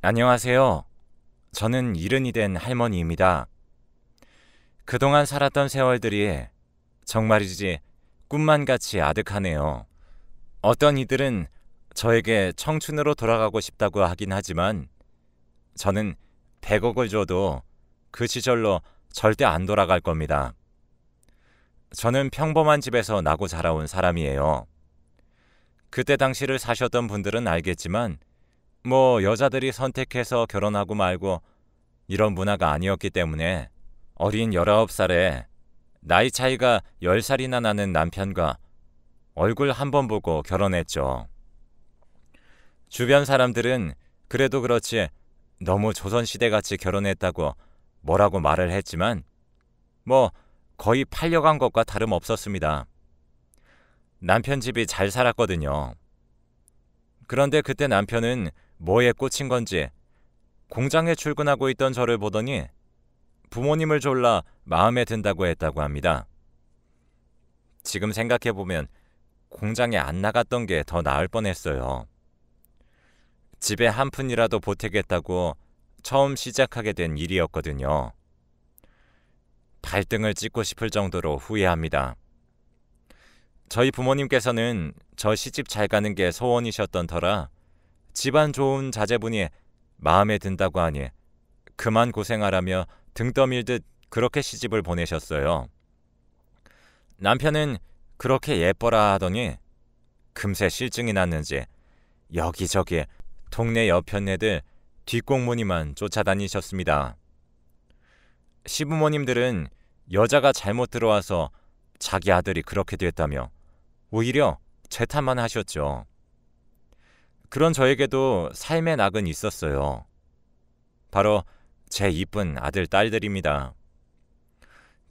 안녕하세요. 저는 이른이 된 할머니입니다. 그동안 살았던 세월들이 정말이지 꿈만 같이 아득하네요. 어떤 이들은 저에게 청춘으로 돌아가고 싶다고 하긴 하지만 저는 100억을 줘도 그 시절로 절대 안 돌아갈 겁니다. 저는 평범한 집에서 나고 자라온 사람이에요. 그때 당시를 사셨던 분들은 알겠지만 여자들이 선택해서 결혼하고 말고 이런 문화가 아니었기 때문에 어린 19살에 나이 차이가 10살이나 나는 남편과 얼굴 한 번 보고 결혼했죠. 주변 사람들은 그래도 그렇지 너무 조선시대같이 결혼했다고 뭐라고 말을 했지만 거의 팔려간 것과 다름없었습니다. 남편 집이 잘 살았거든요. 그런데 그때 남편은 뭐에 꽂힌 건지 공장에 출근하고 있던 저를 보더니 부모님을 졸라 마음에 든다고 했다고 합니다. 지금 생각해보면 공장에 안 나갔던 게 더 나을 뻔했어요. 집에 한 푼이라도 보태겠다고 처음 시작하게 된 일이었거든요. 발등을 찍고 싶을 정도로 후회합니다. 저희 부모님께서는 저 시집 잘 가는 게 소원이셨던 터라 집안 좋은 자제분이 마음에 든다고 하니 그만 고생하라며 등 떠밀듯 그렇게 시집을 보내셨어요. 남편은 그렇게 예뻐라 하더니 금세 실증이 났는지 여기저기 동네 여편네들 뒷공무니만 쫓아다니셨습니다. 시부모님들은 여자가 잘못 들어와서 자기 아들이 그렇게 됐다며 오히려 재탄만 하셨죠. 그런 저에게도 삶의 낙은 있었어요. 바로 제 이쁜 아들, 딸들입니다.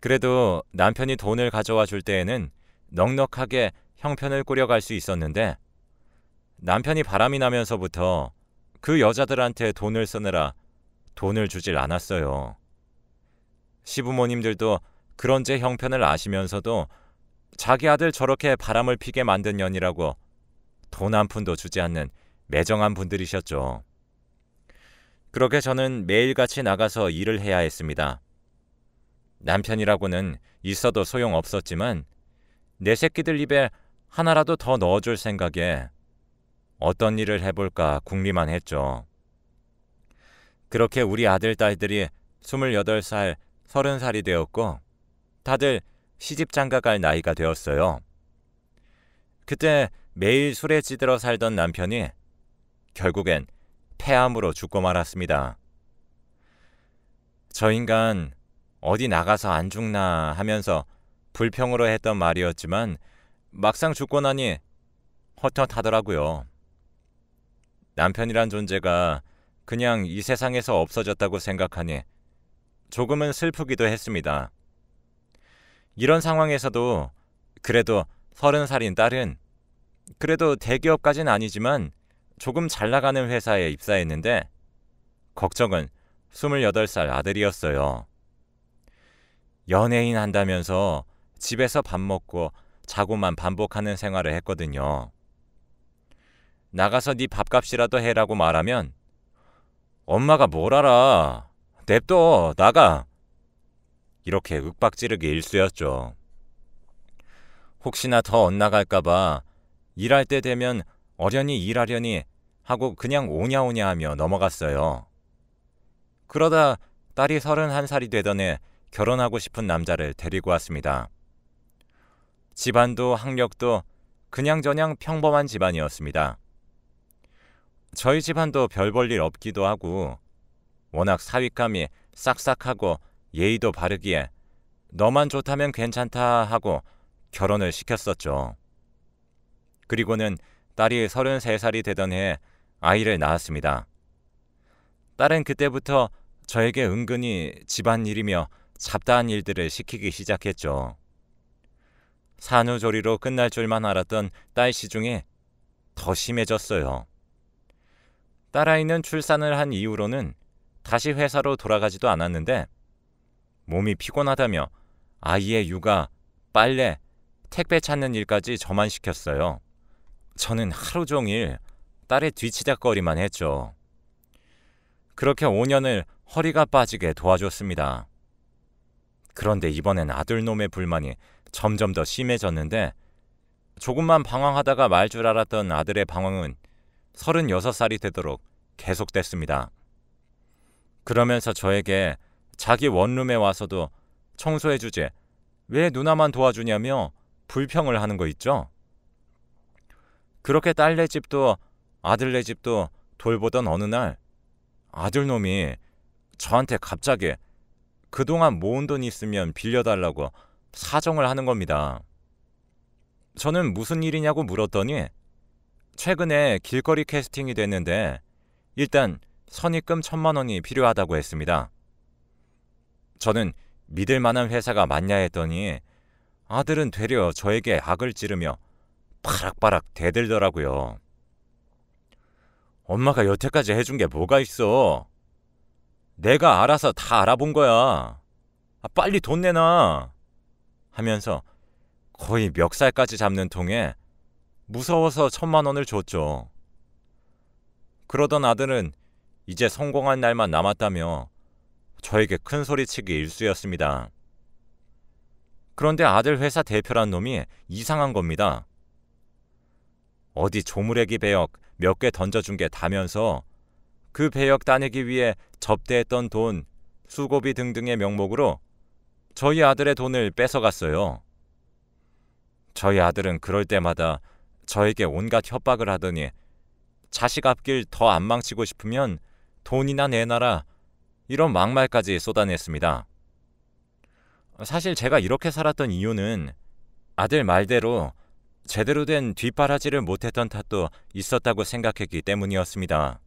그래도 남편이 돈을 가져와 줄 때에는 넉넉하게 형편을 꾸려갈 수 있었는데 남편이 바람이 나면서부터 그 여자들한테 돈을 쓰느라 돈을 주질 않았어요. 시부모님들도 그런 제 형편을 아시면서도 자기 아들 저렇게 바람을 피게 만든 년이라고 돈 한 푼도 주지 않는 매정한 분들이셨죠. 그렇게 저는 매일같이 나가서 일을 해야 했습니다. 남편이라고는 있어도 소용없었지만 내 새끼들 입에 하나라도 더 넣어줄 생각에 어떤 일을 해볼까 궁리만 했죠. 그렇게 우리 아들, 딸들이 28살, 30살이 되었고 다들 시집 장가갈 나이가 되었어요. 그때 매일 술에 찌들어 살던 남편이 결국엔 폐암으로 죽고 말았습니다. 저 인간 어디 나가서 안 죽나 하면서 불평으로 했던 말이었지만 막상 죽고 나니 헛헛하더라고요. 남편이란 존재가 그냥 이 세상에서 없어졌다고 생각하니 조금은 슬프기도 했습니다. 이런 상황에서도 그래도 30살인 딸은 그래도 대기업까진 아니지만 조금 잘 나가는 회사에 입사했는데 걱정은 28살 아들이었어요. 연예인 한다면서 집에서 밥 먹고 자고만 반복하는 생활을 했거든요. 나가서 네 밥값이라도 해라고 말하면 엄마가 뭘 알아. 냅둬 나가. 이렇게 윽박지르기 일쑤였죠. 혹시나 더 엇나갈까봐 일할 때 되면 어련히 일하려니 하고 그냥 오냐오냐 하며 넘어갔어요. 그러다 딸이 31살이 되던 해 결혼하고 싶은 남자를 데리고 왔습니다. 집안도 학력도 그냥저냥 평범한 집안이었습니다. 저희 집안도 별 볼 일 없기도 하고 워낙 사윗감이 싹싹하고 예의도 바르기에 너만 좋다면 괜찮다 하고 결혼을 시켰었죠. 그리고는 딸이 33살이 되던 해에 아이를 낳았습니다. 딸은 그때부터 저에게 은근히 집안일이며 잡다한 일들을 시키기 시작했죠. 산후조리로 끝날 줄만 알았던 딸 시중에 더 심해졌어요. 딸아이는 출산을 한 이후로는 다시 회사로 돌아가지도 않았는데 몸이 피곤하다며 아이의 육아, 빨래, 택배 찾는 일까지 저만 시켰어요. 저는 하루 종일 딸의 뒤치다거리만 했죠. 그렇게 5년을 허리가 빠지게 도와줬습니다. 그런데 이번엔 아들놈의 불만이 점점 더 심해졌는데 조금만 방황하다가 말 줄 알았던 아들의 방황은 36살이 되도록 계속됐습니다. 그러면서 저에게 자기 원룸에 와서도 청소해주지 왜 누나만 도와주냐며 불평을 하는 거 있죠. 그렇게 딸네 집도 아들네 집도 돌보던 어느 날 아들놈이 저한테 갑자기 그동안 모은 돈 있으면 빌려달라고 사정을 하는 겁니다. 저는 무슨 일이냐고 물었더니 최근에 길거리 캐스팅이 됐는데 일단 선입금 1,000만 원이 필요하다고 했습니다. 저는 믿을 만한 회사가 맞냐 했더니 아들은 되려 저에게 악을 지르며 바락바락 대들더라고요. 엄마가 여태까지 해준 게 뭐가 있어? 내가 알아서 다 알아본 거야. 빨리 돈 내놔. 하면서 거의 멱살까지 잡는 통에 무서워서 1,000만 원을 줬죠. 그러던 아들은 이제 성공할 날만 남았다며 저에게 큰 소리치기 일쑤였습니다. 그런데 아들 회사 대표란 놈이 이상한 겁니다. 어디 조무래기 배역 몇 개 던져준 게 다면서 그 배역 따내기 위해 접대했던 돈, 수고비 등등의 명목으로 저희 아들의 돈을 뺏어갔어요. 저희 아들은 그럴 때마다 저에게 온갖 협박을 하더니 자식 앞길 더 안 망치고 싶으면 돈이나 내놔라 이런 막말까지 쏟아냈습니다. 사실 제가 이렇게 살았던 이유는 아들 말대로 제대로 된 뒷바라지를 못했던 탓도 있었다고 생각했기 때문이었습니다.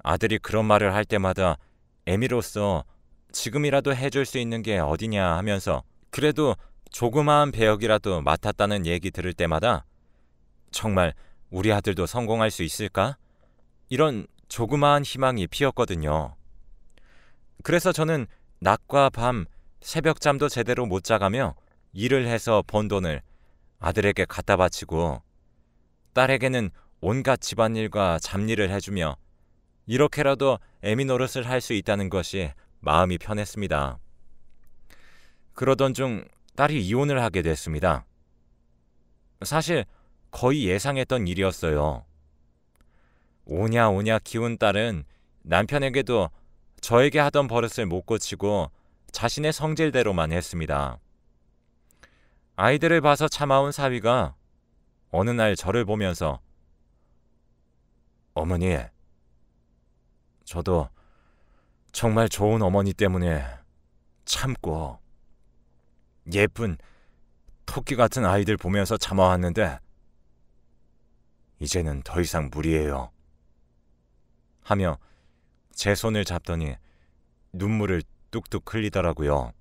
아들이 그런 말을 할 때마다 애미로서 지금이라도 해줄 수 있는 게 어디냐 하면서 그래도 조그마한 배역이라도 맡았다는 얘기 들을 때마다 정말 우리 아들도 성공할 수 있을까? 이런 조그마한 희망이 피었거든요. 그래서 저는 낮과 밤 새벽잠도 제대로 못 자가며 일을 해서 번 돈을 아들에게 갖다 바치고 딸에게는 온갖 집안일과 잡일을 해주며 이렇게라도 애미 노릇을 할 수 있다는 것이 마음이 편했습니다. 그러던 중 딸이 이혼을 하게 됐습니다. 사실 거의 예상했던 일이었어요. 오냐 오냐 키운 딸은 남편에게도 저에게 하던 버릇을 못 고치고 자신의 성질대로만 했습니다. 아이들을 봐서 참아온 사위가 어느 날 저를 보면서 어머니, 저도 정말 좋은 어머니 때문에 참고 예쁜 토끼 같은 아이들 보면서 참아왔는데 이제는 더 이상 무리예요. 하며 제 손을 잡더니 눈물을 뚝뚝 흘리더라고요.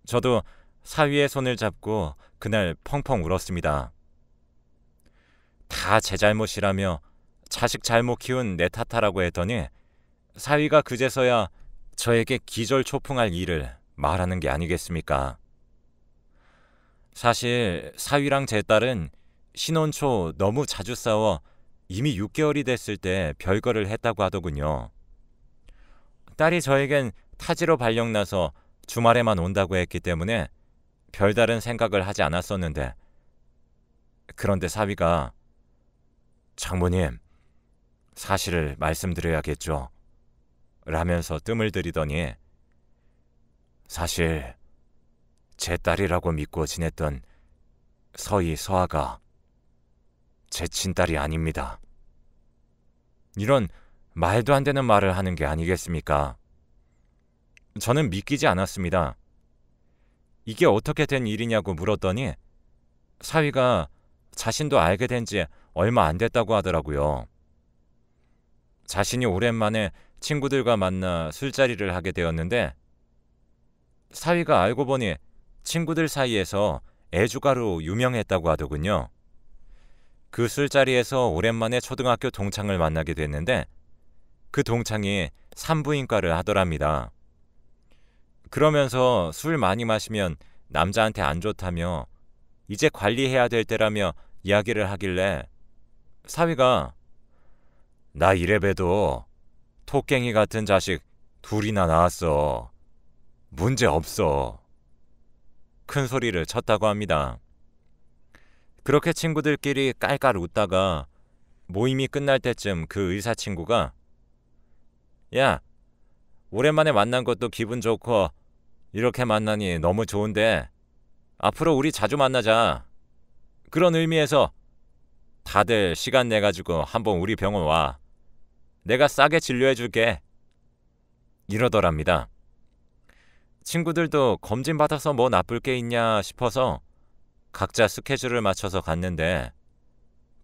저도 사위의 손을 잡고 그날 펑펑 울었습니다. 다 제 잘못이라며 자식 잘못 키운 내 탓하라고 했더니 사위가 그제서야 저에게 기절초풍할 일을 말하는 게 아니겠습니까? 사실 사위랑 제 딸은 신혼 초 너무 자주 싸워 이미 6개월이 됐을 때 별거를 했다고 하더군요. 딸이 저에겐 타지로 발령나서 주말에만 온다고 했기 때문에 별다른 생각을 하지 않았었는데 그런데 사위가 장모님, 사실을 말씀드려야겠죠. 라면서 뜸을 들이더니 사실 제 딸이라고 믿고 지냈던 서아가 제 친딸이 아닙니다. 이런 말도 안 되는 말을 하는 게 아니겠습니까? 저는 믿기지 않았습니다. 이게 어떻게 된 일이냐고 물었더니 사위가 자신도 알게 된 지 얼마 안 됐다고 하더라고요. 자신이 오랜만에 친구들과 만나 술자리를 하게 되었는데 사위가 알고 보니 친구들 사이에서 애주가로 유명했다고 하더군요. 그 술자리에서 오랜만에 초등학교 동창을 만나게 됐는데 그 동창이 산부인과를 하더랍니다. 그러면서 술 많이 마시면 남자한테 안 좋다며 이제 관리해야 될 때라며 이야기를 하길래 사위가 나 이래봬도 토깽이 같은 자식 둘이나 낳았어. 문제 없어. 큰 소리를 쳤다고 합니다. 그렇게 친구들끼리 깔깔 웃다가 모임이 끝날 때쯤 그 의사 친구가 야, 오랜만에 만난 것도 기분 좋고 이렇게 만나니 너무 좋은데 앞으로 우리 자주 만나자. 그런 의미에서 다들 시간 내가지고 한번 우리 병원 와. 내가 싸게 진료해줄게. 이러더랍니다. 친구들도 검진 받아서 뭐 나쁠 게 있냐 싶어서 각자 스케줄을 맞춰서 갔는데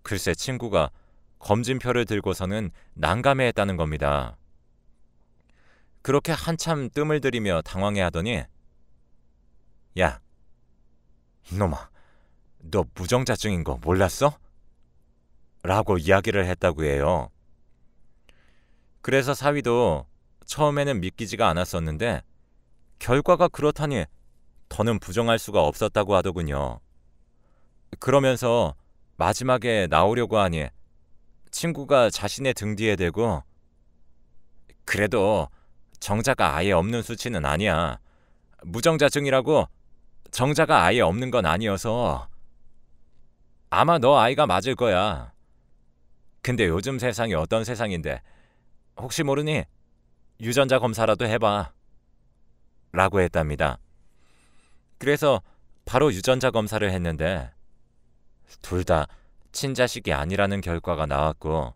글쎄 친구가 검진표를 들고서는 난감해했다는 겁니다. 그렇게 한참 뜸을 들이며 당황해하더니 야, 이놈아, 너 무정자증인 거 몰랐어? 라고 이야기를 했다고 해요. 그래서 사위도 처음에는 믿기지가 않았었는데 결과가 그렇다니 더는 부정할 수가 없었다고 하더군요. 그러면서 마지막에 나오려고 하니 친구가 자신의 등 뒤에 대고 그래도 정자가 아예 없는 수치는 아니야. 무정자증이라고 정자가 아예 없는 건 아니어서 아마 너 아이가 맞을 거야. 근데 요즘 세상이 어떤 세상인데 혹시 모르니 유전자 검사라도 해봐. 라고 했답니다. 그래서 바로 유전자 검사를 했는데 둘 다 친자식이 아니라는 결과가 나왔고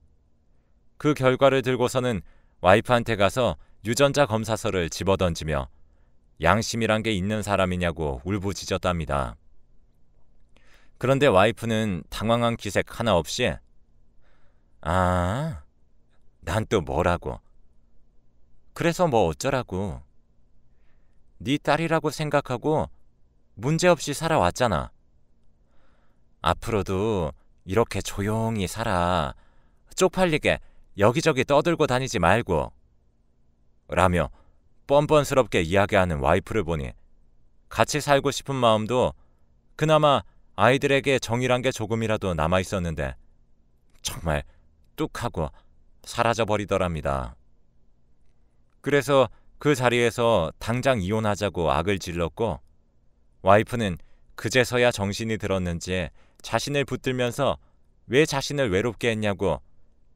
그 결과를 들고서는 와이프한테 가서 유전자 검사서를 집어던지며 양심이란 게 있는 사람이냐고 울부짖었답니다. 그런데 와이프는 당황한 기색 하나 없이 아, 난 또 뭐라고. 그래서 뭐 어쩌라고. 네 딸이라고 생각하고 문제없이 살아왔잖아. 앞으로도 이렇게 조용히 살아. 쪽팔리게 여기저기 떠들고 다니지 말고. 라며 뻔뻔스럽게 이야기하는 와이프를 보니 같이 살고 싶은 마음도 그나마 아이들에게 정이란 게 조금이라도 남아있었는데 정말 뚝 하고 사라져버리더랍니다. 그래서 그 자리에서 당장 이혼하자고 악을 질렀고 와이프는 그제서야 정신이 들었는지 자신을 붙들면서 왜 자신을 외롭게 했냐고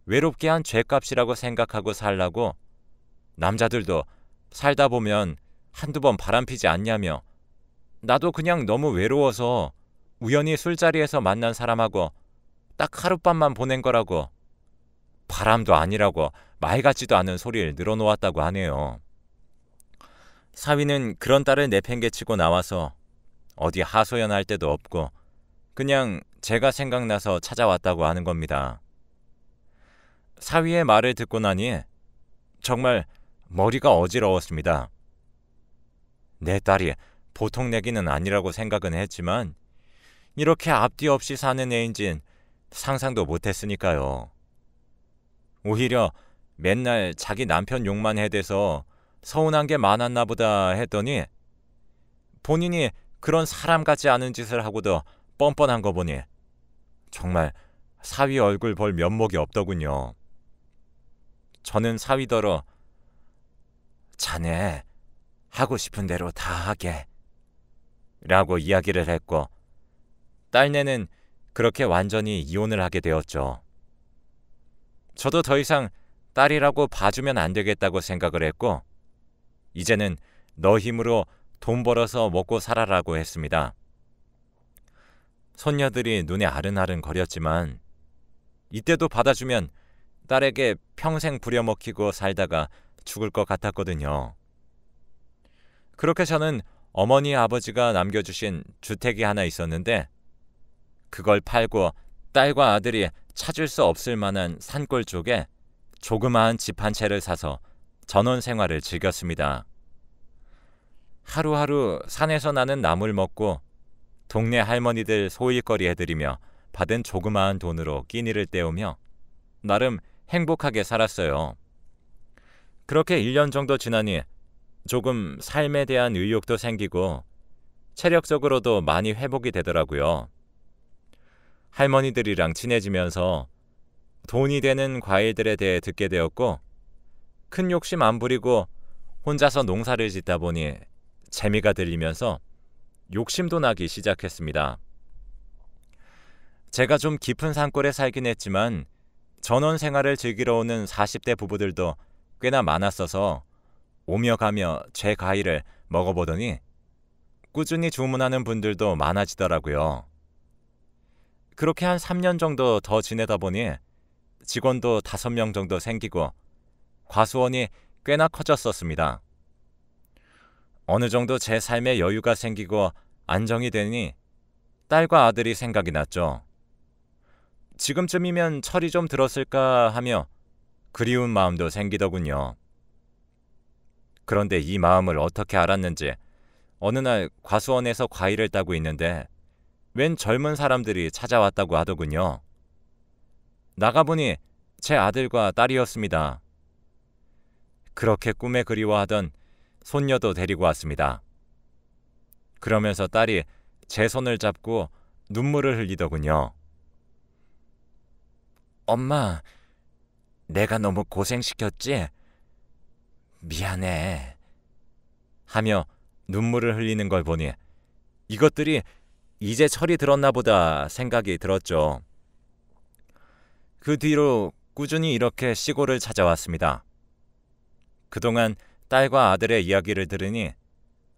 외롭게 한 죄값이라고 생각하고 살라고 남자들도 살다 보면 한두 번 바람피지 않냐며 나도 그냥 너무 외로워서 우연히 술자리에서 만난 사람하고 딱 하룻밤만 보낸 거라고 바람도 아니라고 말 같지도 않은 소리를 늘어놓았다고 하네요. 사위는 그런 딸을 내팽개치고 나와서 어디 하소연할 데도 없고 그냥 제가 생각나서 찾아왔다고 하는 겁니다. 사위의 말을 듣고 나니 정말 머리가 어지러웠습니다. 내 딸이 보통 내기는 아니라고 생각은 했지만 이렇게 앞뒤 없이 사는 애인진 상상도 못했으니까요. 오히려 맨날 자기 남편 욕만 해대서 서운한 게 많았나 보다 했더니 본인이 그런 사람 같지 않은 짓을 하고도 뻔뻔한 거 보니 정말 사위 얼굴 볼 면목이 없더군요. 저는 사위더러 자네 하고 싶은 대로 다 하게 라고 이야기를 했고 딸내는 그렇게 완전히 이혼을 하게 되었죠. 저도 더 이상 딸이라고 봐주면 안 되겠다고 생각을 했고 이제는 너 힘으로 돈 벌어서 먹고 살아라고 했습니다. 손녀들이 눈에 아른아른 거렸지만 이때도 받아주면 딸에게 평생 부려먹히고 살다가 죽을 것 같았거든요. 그렇게 저는 어머니 아버지가 남겨주신 주택이 하나 있었는데 그걸 팔고 딸과 아들이 찾을 수 없을 만한 산골 쪽에 조그마한 집 한 채를 사서 전원 생활을 즐겼습니다. 하루하루 산에서 나는 나물 먹고 동네 할머니들 소일거리 해드리며 받은 조그마한 돈으로 끼니를 때우며 나름 행복하게 살았어요. 그렇게 1년 정도 지나니 조금 삶에 대한 의욕도 생기고 체력적으로도 많이 회복이 되더라고요. 할머니들이랑 친해지면서 돈이 되는 과일들에 대해 듣게 되었고 큰 욕심 안 부리고 혼자서 농사를 짓다 보니 재미가 들리면서 욕심도 나기 시작했습니다. 제가 좀 깊은 산골에 살긴 했지만 전원 생활을 즐기러 오는 40대 부부들도 꽤나 많았어서 오며 가며 제 과일을 먹어보더니 꾸준히 주문하는 분들도 많아지더라고요. 그렇게 한 3년 정도 더 지내다 보니 직원도 5명 정도 생기고 과수원이 꽤나 커졌었습니다. 어느 정도 제 삶에 여유가 생기고 안정이 되니 딸과 아들이 생각이 났죠. 지금쯤이면 철이 좀 들었을까 하며 그리운 마음도 생기더군요. 그런데 이 마음을 어떻게 알았는지 어느 날 과수원에서 과일을 따고 있는데 웬 젊은 사람들이 찾아왔다고 하더군요. 나가보니 제 아들과 딸이었습니다. 그렇게 꿈에 그리워하던 손녀도 데리고 왔습니다. 그러면서 딸이 제 손을 잡고 눈물을 흘리더군요. 엄마, 내가 너무 고생시켰지? 미안해. 하며 눈물을 흘리는 걸 보니 이것들이 이제 철이 들었나 보다 생각이 들었죠. 그 뒤로 꾸준히 이렇게 시골을 찾아왔습니다. 그동안 딸과 아들의 이야기를 들으니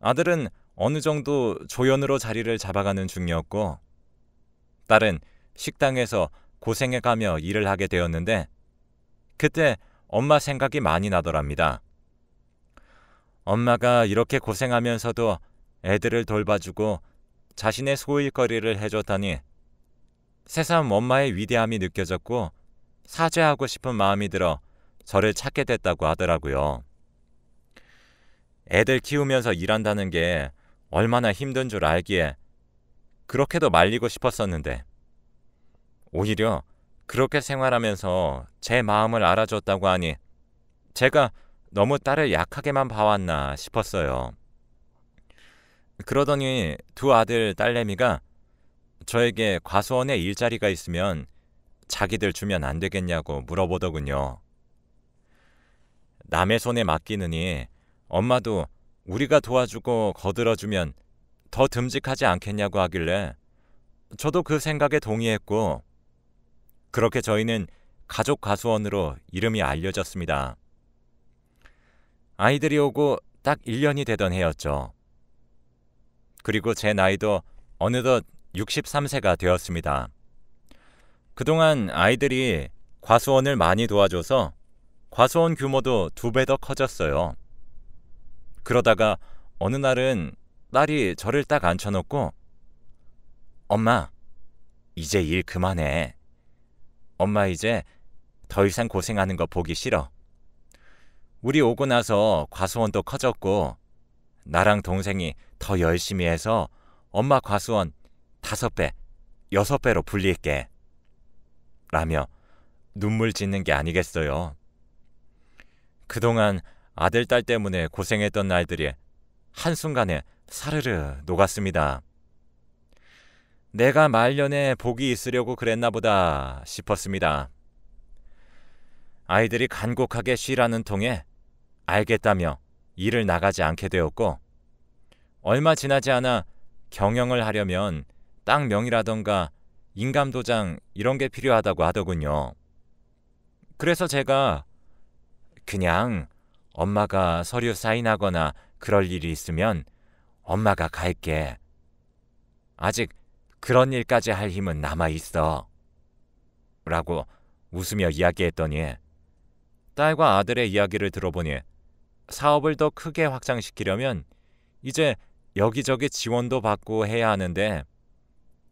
아들은 어느 정도 조연으로 자리를 잡아가는 중이었고 딸은 식당에서 고생해가며 일을 하게 되었는데 그때 엄마 생각이 많이 나더랍니다. 엄마가 이렇게 고생하면서도 애들을 돌봐주고 자신의 소일거리를 해줬다니 새삼 엄마의 위대함이 느껴졌고 사죄하고 싶은 마음이 들어 저를 찾게 됐다고 하더라고요. 애들 키우면서 일한다는 게 얼마나 힘든 줄 알기에 그렇게도 말리고 싶었었는데 오히려 그렇게 생활하면서 제 마음을 알아줬다고 하니 제가 너무 딸을 약하게만 봐왔나 싶었어요. 그러더니 두 아들 딸내미가 저에게 과수원에 일자리가 있으면 자기들 주면 안 되겠냐고 물어보더군요. 남의 손에 맡기느니 엄마도 우리가 도와주고 거들어주면 더 듬직하지 않겠냐고 하길래 저도 그 생각에 동의했고 그렇게 저희는 가족 과수원으로 이름이 알려졌습니다. 아이들이 오고 딱 1년이 되던 해였죠. 그리고 제 나이도 어느덧 63세가 되었습니다. 그동안 아이들이 과수원을 많이 도와줘서 과수원 규모도 2배 더 커졌어요. 그러다가 어느 날은 딸이 저를 딱 앉혀놓고 엄마, 이제 일 그만해. 엄마 이제 더 이상 고생하는 거 보기 싫어. 우리 오고 나서 과수원도 커졌고 나랑 동생이 더 열심히 해서 엄마 과수원 5배, 6배로 불릴게. 라며 눈물 짓는 게 아니겠어요. 그동안 아들, 딸 때문에 고생했던 날들이 한순간에 사르르 녹았습니다. 내가 말년에 복이 있으려고 그랬나 보다 싶었습니다. 아이들이 간곡하게 쉬라는 통에 알겠다며 일을 나가지 않게 되었고 얼마 지나지 않아 경영을 하려면 땅 명의라던가 인감도장 이런 게 필요하다고 하더군요. 그래서 제가 그냥 엄마가 서류 사인하거나 그럴 일이 있으면 엄마가 갈게. 아직 그런 일까지 할 힘은 남아있어. 라고 웃으며 이야기했더니 딸과 아들의 이야기를 들어보니 사업을 더 크게 확장시키려면 이제 여기저기 지원도 받고 해야 하는데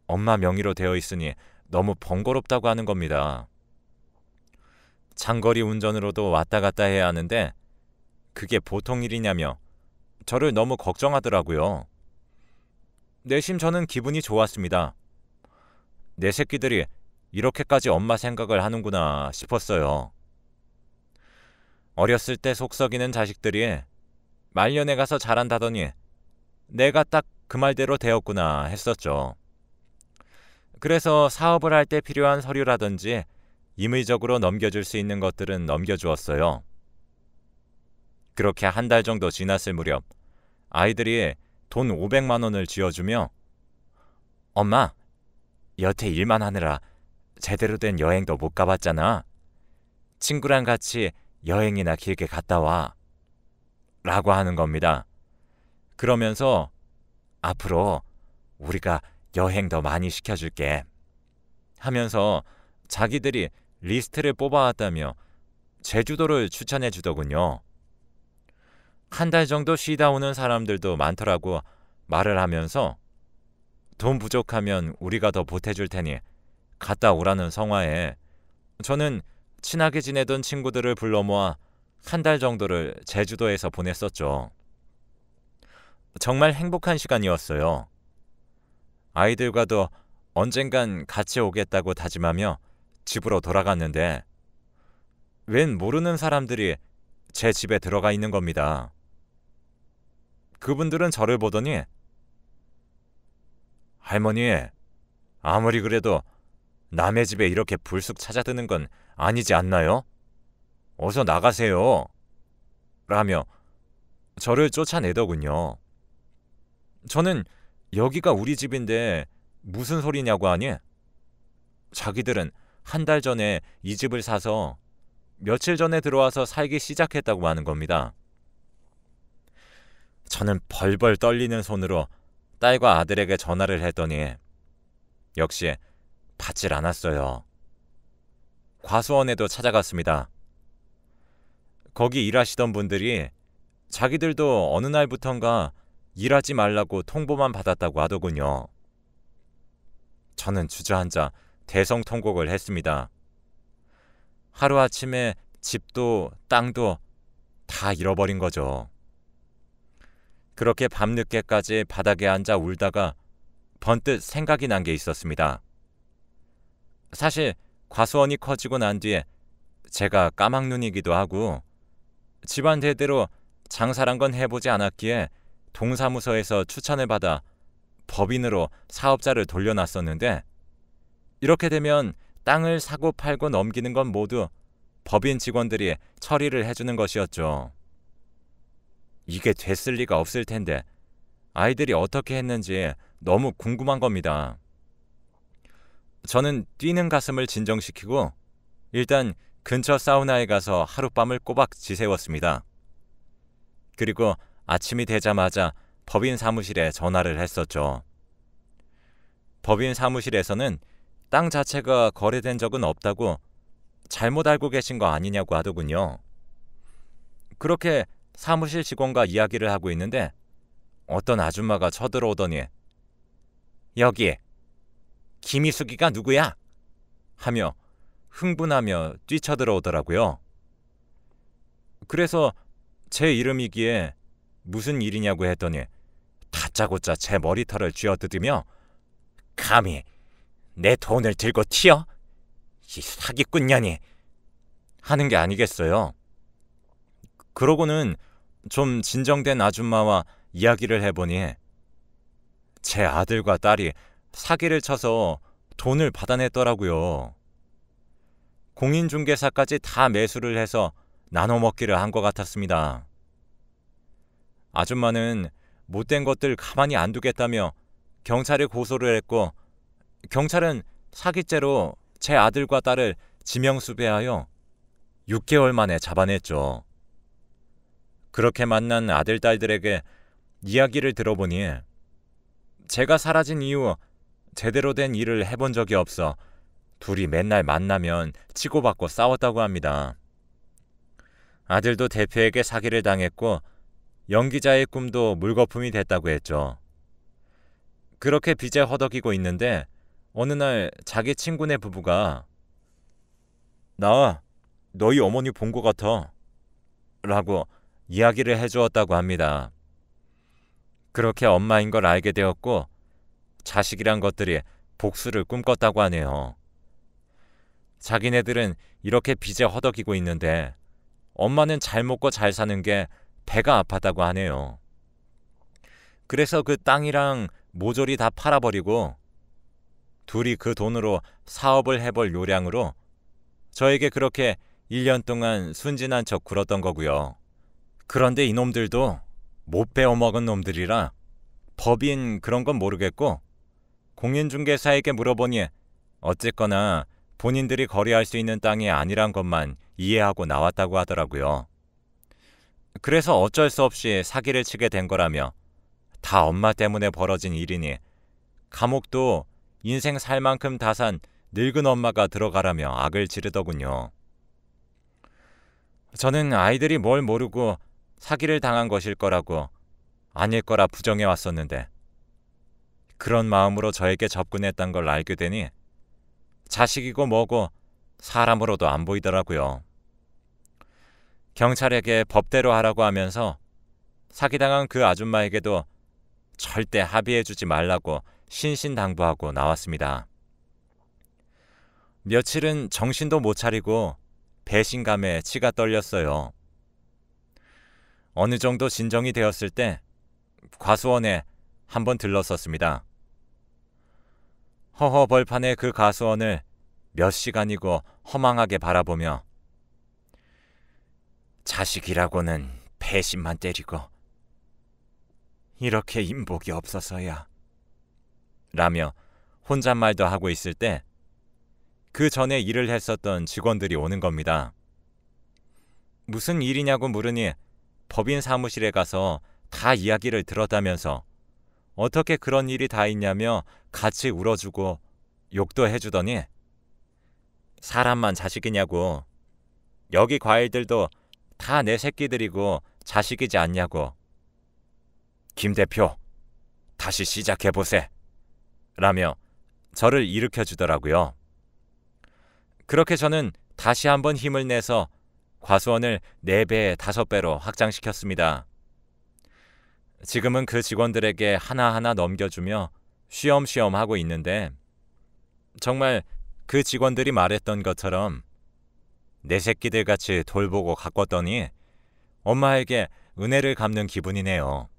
엄마 명의로 되어 있으니 너무 번거롭다고 하는 겁니다. 장거리 운전으로도 왔다 갔다 해야 하는데 그게 보통 일이냐며 저를 너무 걱정하더라고요. 내심 저는 기분이 좋았습니다. 내 새끼들이 이렇게까지 엄마 생각을 하는구나 싶었어요. 어렸을 때 속 썩이는 자식들이 말년에 가서 자란다더니 내가 딱 그 말대로 되었구나 했었죠. 그래서 사업을 할 때 필요한 서류라든지 임의적으로 넘겨줄 수 있는 것들은 넘겨주었어요. 그렇게 한 달 정도 지났을 무렵 아이들이 돈 500만 원을 쥐어주며 엄마, 여태 일만 하느라 제대로 된 여행도 못 가봤잖아. 친구랑 같이 여행이나 길게 갔다 와. 라고 하는 겁니다. 그러면서 앞으로 우리가 여행 더 많이 시켜줄게. 하면서 자기들이 리스트를 뽑아왔다며 제주도를 추천해 주더군요. 한 달 정도 쉬다 오는 사람들도 많더라고 말을 하면서 돈 부족하면 우리가 더 보태줄 테니 갔다 오라는 성화에 저는 친하게 지내던 친구들을 불러 모아 한 달 정도를 제주도에서 보냈었죠. 정말 행복한 시간이었어요. 아이들과도 언젠간 같이 오겠다고 다짐하며 집으로 돌아갔는데 웬 모르는 사람들이 제 집에 들어가 있는 겁니다. 그분들은 저를 보더니 할머니, 아무리 그래도 남의 집에 이렇게 불쑥 찾아드는 건 아니지 않나요? 어서 나가세요. 라며 저를 쫓아내더군요. 저는 여기가 우리 집인데 무슨 소리냐고 하니 자기들은 한 달 전에 이 집을 사서 며칠 전에 들어와서 살기 시작했다고 하는 겁니다. 저는 벌벌 떨리는 손으로 딸과 아들에게 전화를 했더니 역시 받질 않았어요. 과수원에도 찾아갔습니다. 거기 일하시던 분들이 자기들도 어느 날부턴가 일하지 말라고 통보만 받았다고 하더군요. 저는 주저앉아 대성통곡을 했습니다. 하루아침에 집도 땅도 다 잃어버린 거죠. 그렇게 밤늦게까지 바닥에 앉아 울다가 번뜩 생각이 난 게 있었습니다. 사실 과수원이 커지고 난 뒤에 제가 까막눈이기도 하고 집안 대대로 장사란 건 해보지 않았기에 동사무소에서 추천을 받아 법인으로 사업자를 돌려놨었는데 이렇게 되면 땅을 사고 팔고 넘기는 건 모두 법인 직원들이 처리를 해주는 것이었죠. 이게 됐을 리가 없을 텐데 아이들이 어떻게 했는지 너무 궁금한 겁니다. 저는 뛰는 가슴을 진정시키고 일단 근처 사우나에 가서 하룻밤을 꼬박 지새웠습니다. 그리고 아침이 되자마자 법인 사무실에 전화를 했었죠. 법인 사무실에서는 땅 자체가 거래된 적은 없다고 잘못 알고 계신 거 아니냐고 하더군요. 그렇게 사무실 직원과 이야기를 하고 있는데 어떤 아줌마가 쳐들어오더니 여기 김희숙이가 누구야? 하며 흥분하며 뛰쳐들어오더라고요. 그래서 제 이름이기에 무슨 일이냐고 했더니 다짜고짜 제 머리털을 쥐어뜯으며 감히 내 돈을 들고 튀어? 이 사기꾼년이 하는 게 아니겠어요. 그러고는 좀 진정된 아줌마와 이야기를 해보니 제 아들과 딸이 사기를 쳐서 돈을 받아냈더라고요. 공인중개사까지 다 매수를 해서 나눠 먹기를 한 것 같았습니다. 아줌마는 못된 것들 가만히 안 두겠다며 경찰에 고소를 했고 경찰은 사기죄로 제 아들과 딸을 지명수배하여 6개월 만에 잡아냈죠. 그렇게 만난 아들, 딸들에게 이야기를 들어보니 제가 사라진 이후 제대로 된 일을 해본 적이 없어 둘이 맨날 만나면 치고받고 싸웠다고 합니다. 아들도 대표에게 사기를 당했고 연기자의 꿈도 물거품이 됐다고 했죠. 그렇게 빚에 허덕이고 있는데 어느 날 자기 친구네 부부가 나 너희 어머니 본 것 같아 라고 이야기를 해주었다고 합니다. 그렇게 엄마인 걸 알게 되었고 자식이란 것들이 복수를 꿈꿨다고 하네요. 자기네들은 이렇게 빚에 허덕이고 있는데 엄마는 잘 먹고 잘 사는 게 배가 아팠다고 하네요. 그래서 그 땅이랑 모조리 다 팔아버리고 둘이 그 돈으로 사업을 해볼 요량으로 저에게 그렇게 1년 동안 순진한 척 굴었던 거고요. 그런데 이놈들도 못 배워먹은 놈들이라 법인 그런 건 모르겠고 공인중개사에게 물어보니 어쨌거나 본인들이 거래할 수 있는 땅이 아니란 것만 이해하고 나왔다고 하더라고요. 그래서 어쩔 수 없이 사기를 치게 된 거라며 다 엄마 때문에 벌어진 일이니 감옥도 인생 살 만큼 다 산 늙은 엄마가 들어가라며 악을 지르더군요. 저는 아이들이 뭘 모르고 사기를 당한 것일 거라고 아닐 거라 부정해 왔었는데 그런 마음으로 저에게 접근했던 걸 알게 되니 자식이고 뭐고 사람으로도 안 보이더라고요. 경찰에게 법대로 하라고 하면서 사기당한 그 아줌마에게도 절대 합의해주지 말라고 신신당부하고 나왔습니다. 며칠은 정신도 못 차리고 배신감에 치가 떨렸어요. 어느 정도 진정이 되었을 때 과수원에 한번 들렀었습니다. 허허벌판의 그 과수원을 몇 시간이고 허망하게 바라보며 자식이라고는 배신만 때리고 이렇게 인복이 없어서야 라며 혼잣말도 하고 있을 때 그 전에 일을 했었던 직원들이 오는 겁니다. 무슨 일이냐고 물으니 법인 사무실에 가서 다 이야기를 들었다면서 어떻게 그런 일이 다 있냐며 같이 울어주고 욕도 해주더니 사람만 자식이냐고 여기 과일들도 다 내 새끼들이고 자식이지 않냐고 김 대표 다시 시작해보세 라며 저를 일으켜주더라고요. 그렇게 저는 다시 한번 힘을 내서 과수원을 4배, 5배로 확장시켰습니다. 지금은 그 직원들에게 하나하나 넘겨주며 쉬엄쉬엄 하고 있는데 정말 그 직원들이 말했던 것처럼 내 새끼들 같이 돌보고 가꿨더니 엄마에게 은혜를 갚는 기분이네요.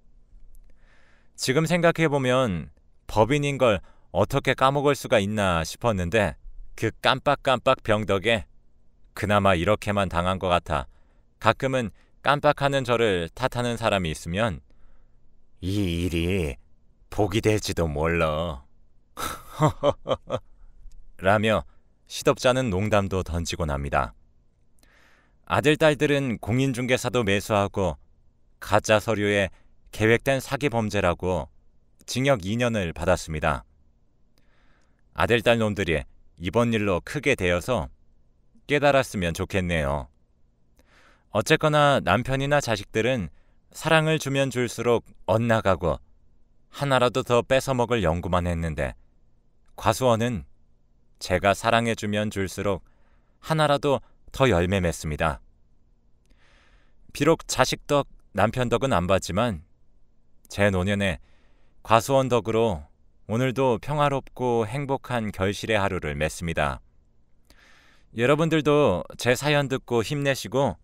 지금 생각해보면 법인인 걸 어떻게 까먹을 수가 있나 싶었는데 그 깜빡깜빡 병덕에 그나마 이렇게만 당한 것 같아 가끔은 깜빡하는 저를 탓하는 사람이 있으면 이 일이 복이 될지도 몰라 라며 시덥잖은 농담도 던지곤 합니다. 아들, 딸들은 공인중개사도 매수하고 가짜 서류에 계획된 사기 범죄라고 징역 2년을 받았습니다. 아들, 딸 놈들이 이번 일로 크게 되어서 깨달았으면 좋겠네요. 어쨌거나 남편이나 자식들은 사랑을 주면 줄수록 엇나가고 하나라도 더 뺏어먹을 연구만 했는데 과수원은 제가 사랑해주면 줄수록 하나라도 더 열매 맺습니다. 비록 자식 덕, 남편 덕은 안 봤지만 제 노년에 과수원 덕으로 오늘도 평화롭고 행복한 결실의 하루를 맺습니다. 여러분들도 제 사연 듣고 힘내시고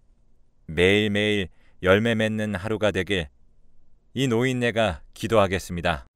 매일매일 열매 맺는 하루가 되길 이 노인네가 기도하겠습니다.